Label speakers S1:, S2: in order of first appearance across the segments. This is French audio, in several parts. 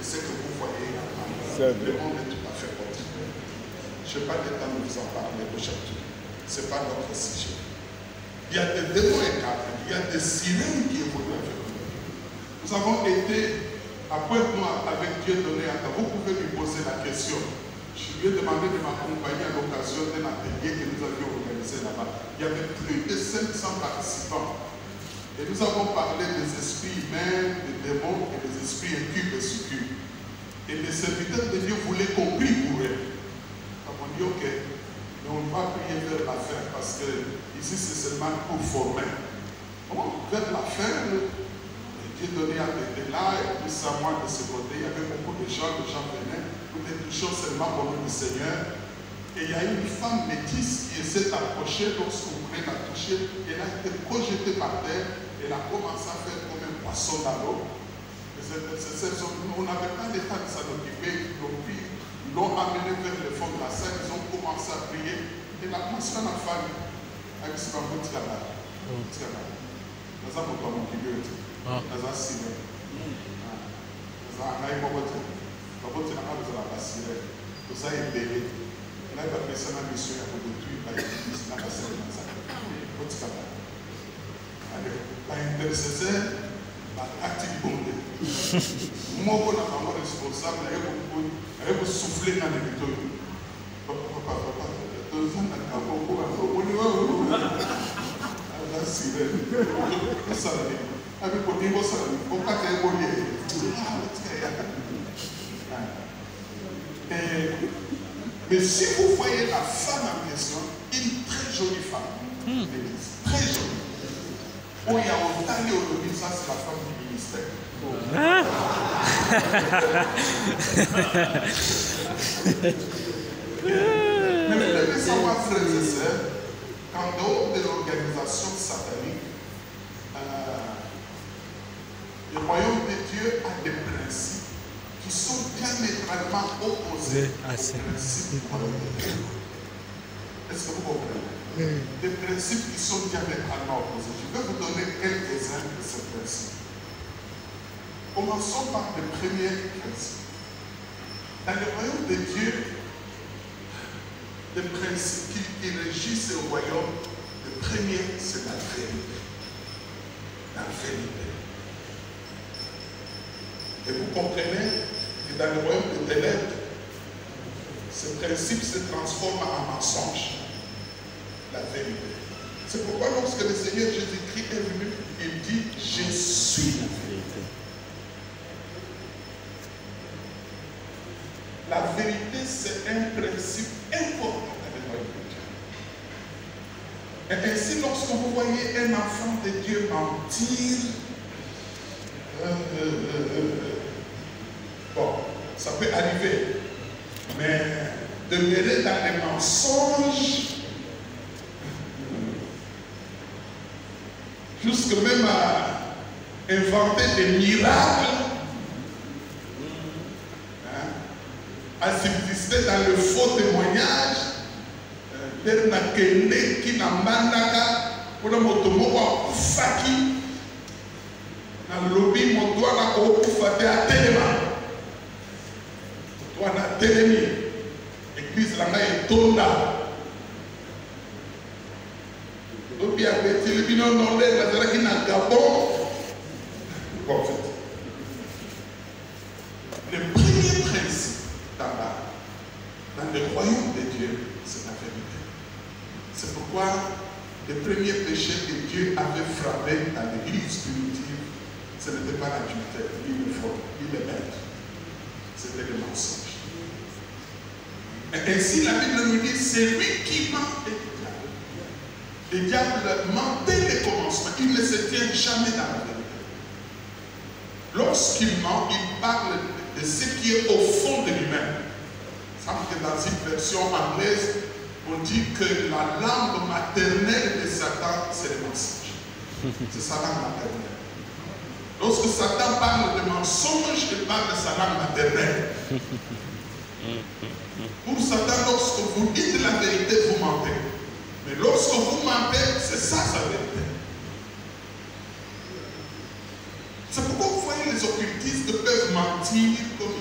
S1: ce que vous voyez là-bas, le monde est tout à fait autre. Je n'ai pas le temps de vous en parler aujourd'hui. Ce n'est pas notre sujet. Il y a des démons incarnés, il y a des sirènes qui évoluent avec nous. Nous avons été à Pointe-Noire avec Dieu donné à vous pouvez lui poser la question. Je lui ai demandé de m'accompagner à l'occasion d'un atelier que nous avions organisé là-bas. Il y avait plus de 500 participants. Et nous avons parlé des esprits humains, des démons et des esprits incubes et succubes. Et les serviteurs de Dieu voulaient qu'on prie pour eux. Donc on dit ok, mais on va prier vers la fin parce que ici c'est seulement pour former. Bon, vers la fin, Dieu donnait à était là et puis ça, moi de ce côté, il y avait beaucoup de gens venaient, nous ne touchions seulement au nom du Seigneur. Et il y a une femme métisse qui essaie d'approcher lorsqu'on voulait la toucher. Elle a été projetée par terre. Elle a commencé à faire comme un poisson dans l'eau. On n'avait pas le temps de s'en occuper. Ils l'ont amené vers le fond de la salle. Ils ont commencé à prier. Et la personne a fallu. Avec ce qu'on dit là-bas. Nous avons pas mon kibiot. Nous avons siré. Nous avons un aïmobote. Nous avons la bassirée. Nous avons été. Là, il va faire ça dans la mission, il va détruire l'église, dans la scène, dans sa vie. L'intercesseur, l'acte du bonheur. Moi, on a vraiment responsable, il y a souffler dans les victoires. Papa, deux ans, on a beaucoup de sirène. Ça va dire. Avec le niveau, ça va dire. Pourquoi tu es évolué? Mais si vous voyez la femme en question, une très jolie femme, très jolie. Oh, il y a autant de ça, c'est la femme du ministère. Mais vous devez savoir, frères et sœurs, qu'en dehors de l'organisation satanique, le royaume de Dieu a des principes qui sont diamétralement opposés aux principes du royaume de Dieu. Est-ce que vous comprenez? Des principes qui sont diamétralement opposés. Je vais vous donner quelques-uns de ces principes. Commençons par le premier principe. Dans le royaume de Dieu, les principes qui régissent le royaume, le premier, c'est la vérité. La vérité. Et vous comprenez que dans le royaume des ténèbres, ce principe se transforme en mensonge. La vérité. C'est pourquoi lorsque le Seigneur Jésus-Christ est venu, il dit, je suis la vérité. La vérité, c'est un principe important dans le royaume de Dieu. Et ainsi, lorsque vous voyez un enfant de Dieu mentir, bon, ça peut arriver, mais demeurer dans les mensonges, jusque même à inventer des miracles, à subsister dans le faux témoignage, qui n'a pas pour le motomo faki, dans le lobby, mon doigt n'a pas fait à téléma. Toi, n'a télémi. L'église là est tonda. Lobby a fait télémi, non, la qui n'a Gabon. Le premier principe dans le royaume de Dieu, c'est la vérité. C'est pourquoi le premier péché que Dieu avait frappé dans l'église primitive, ce n'était pas l'adultère, ni le faux, ni le maître. C'était le mensonge. Et ainsi, la Bible nous dit, c'est lui qui ment et le diable. Le diable mentait les commencements. Il ne se tient jamais dans la vérité. Lorsqu'il ment, il parle de ce qui est au fond de lui-même. Il semble que dans une version anglaise, on dit que la langue maternelle de Satan, c'est le mensonge. C'est sa langue maternelle. Lorsque Satan parle de mensonge, il parle de sa langue maternelle. Pour Satan, lorsque vous dites la vérité, vous mentez. Mais lorsque vous mentez, c'est ça sa vérité. C'est pourquoi vous voyez les occultistes peuvent mentir comme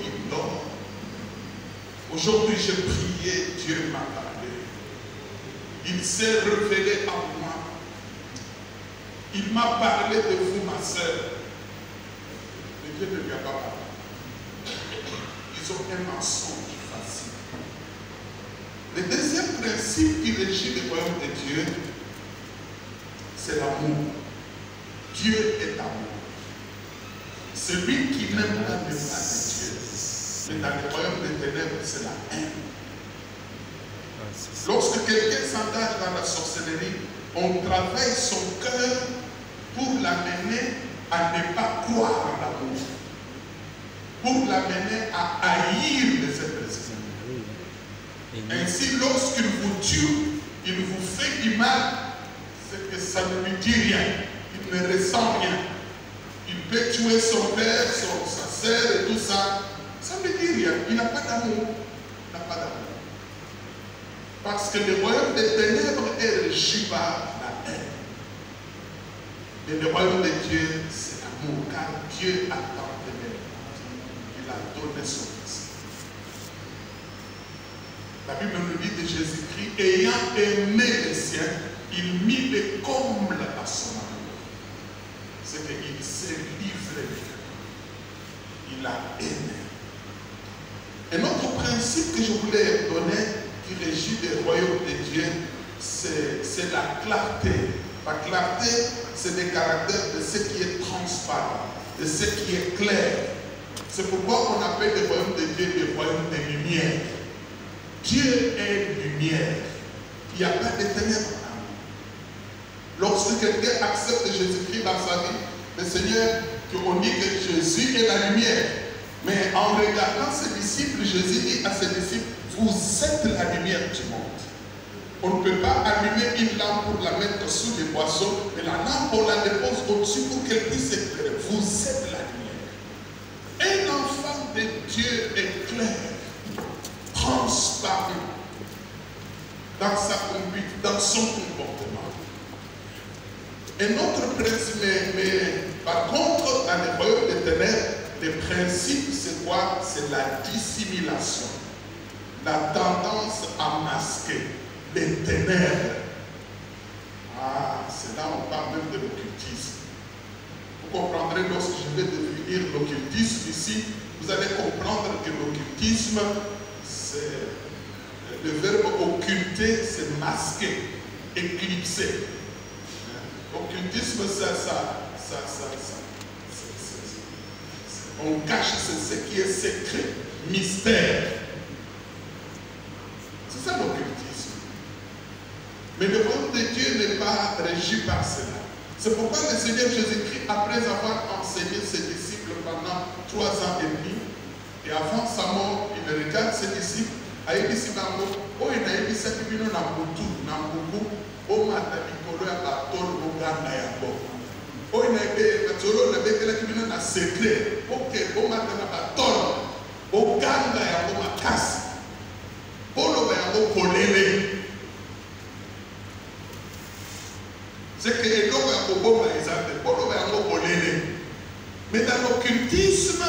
S1: Aujourd'hui, j'ai prié, Dieu m'a parlé. Il s'est révélé à moi. Il m'a parlé de vous, ma sœur. Mais Dieu ne lui a pas parlé. Ils ont un mensonge facile. Le deuxième principe qui régit le royaume de Dieu, c'est l'amour. Dieu est amour. Celui qui n'aime pas n'est pas de Dieu. Mais dans le royaume des ténèbres, c'est la haine. Lorsque quelqu'un s'engage dans la sorcellerie, on travaille son cœur pour l'amener à ne pas croire en l'amour, pour l'amener à haïr les êtres humains. Ainsi, lorsqu'il vous tue, il vous fait du mal, c'est que ça ne lui dit rien, il ne ressent rien. Il peut tuer son père, sa sœur et tout ça, ça ne lui dit rien, il n'a pas d'amour, il n'a pas d'amour. Parce que le royaume des ténèbres est régi par la haine. Mais le royaume de Dieu, c'est l'amour, car Dieu a tant aimé. Il a donné son Fils. La Bible nous dit de Jésus-Christ, ayant aimé les siens, il mit les combles à son amour. C'est qu'il s'est livré. Il a aimé. Un autre principe que je voulais donner, qui régit le royaume de Dieu, c'est la clarté. La clarté, c'est le caractère de ce qui est transparent, de ce qui est clair. C'est pourquoi on appelle le royaume de Dieu le royaume de lumière. Dieu est lumière. Il n'y a pas de ténèbres. Lorsque quelqu'un accepte Jésus-Christ dans sa vie, le Seigneur, on dit que Jésus est la lumière. Mais en regardant ses disciples, Jésus dit à ses disciples, vous êtes la lumière du monde. On ne peut pas allumer une lampe pour la mettre sous les boissons, mais la lampe, on la dépose au-dessus pour qu'elle puisse éclairer. Vous êtes la lumière. Un enfant de Dieu est clair, transparent dans sa conduite, dans son comportement. Un autre principe, mais par contre, dans le royaume des ténèbres, le principe, c'est quoi? C'est la dissimulation. La tendance à masquer les ténèbres. Ah, c'est là on parle même de l'occultisme. Vous comprendrez lorsque je vais définir l'occultisme ici, vous allez comprendre que l'occultisme, c'est le verbe occulter, c'est masquer, éclipser. L'occultisme, on cache ce qui est secret, mystère. C'est ça l'occultisme. Mais le royaume de Dieu n'est pas régi par cela. C'est pourquoi le Seigneur Jésus-Christ, après avoir enseigné ses disciples pendant 3 ans et demi, et avant sa mort, il regarde ses disciples, il dit oh, il a dit ça qui vient dans Boutou, dans Boubou, oh, ma tabicolo ya bator, oh, gana ya bo. Oh, il a dit, Matoro, il a dit qui vient dans secret, ok, oh, ma tabicolo, oh, gana ya bo, ma casse. C'est que mais dans l'occultisme,